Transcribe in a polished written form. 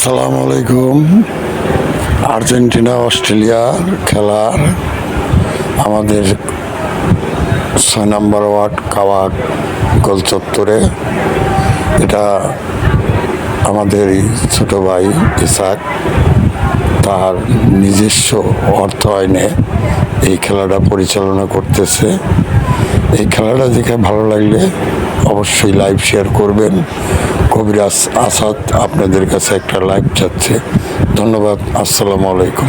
আসসালামু আলাইকুম। Argentina Australia খেলার আমাদের 6 নম্বর ওয়ার্ড কাওয়াক গোল চত্বরে, এটা আমাদের ছোট ভাই ইসাক তার নিজস্ব অর্থায়নে এই খেলাটা পরিচালনা করতেছে। এই খেলাটা দেখে ভালো লাগলে অবশ্যই লাইভ শেয়ার করবেন। কবিরাজ আসাদ আপনাদের কাছে একটা লাইভ চাচ্ছে। ধন্যবাদ। আসসালামু আলাইকুম।